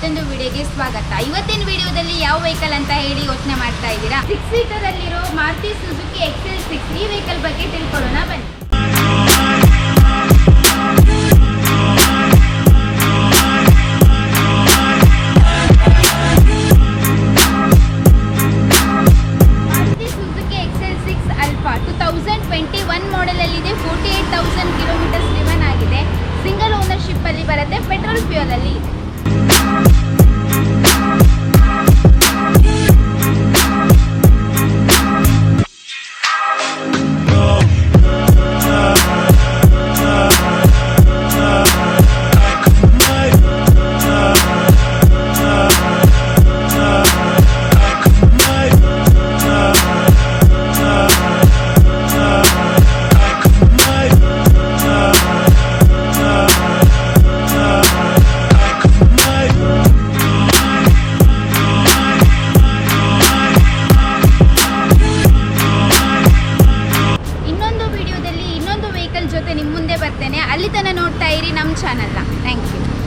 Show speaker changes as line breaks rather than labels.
ಮತ್ತೊಂದು ವಿಡಿಯೋಗೆ ಸ್ವಾಗತ. ಇವತ್ತಿನ ವಿಡಿಯೋದಲ್ಲಿ ಯಾವ ವೆಹಿಕಲ್ ಅಂತ ಹೇಳಿ ಯೋಚನೆ ಮಾಡ್ತಾ ಇದ್ದೀರಾ? 6 ಸೀಟರ್ ಅಲ್ಲಿರೋ ಮಾರುತಿ ಸುಜುಕಿ XL6 ಈ ವೆಹಿಕಲ್ ಬಗ್ಗೆ ತಿಳ್ಕೊಳ್ಳೋಣ ಬನ್ನಿ. Maruti Suzuki XL6 alpha 2021 model ಅಲ್ಲಿ ಇದೆ. 48,000 ಕಿಲೋಮೀಟರ್ಸ್ ಡ್ರಿವನ್ ಆಗಿದೆ. ಸಿಂಗಲ್ ಓನರ್ಶಿಪ್ ಅಲ್ಲಿ ಬರುತ್ತೆ. ಪೆಟ್ರೋಲ್ ಫ್ಯೂಯಲ್ ಅಲ್ಲಿ ಇದೆ. ಜೊತೆ ನಿಮ್ಮ ಮುಂದೆ ಬರ್ತೇನೆ. ಅಲ್ಲಿ ತನಕ ನೋಡ್ತಾ ಇರಿ ನಮ್ಮ ಚಾನಲ್ನ. Thank you.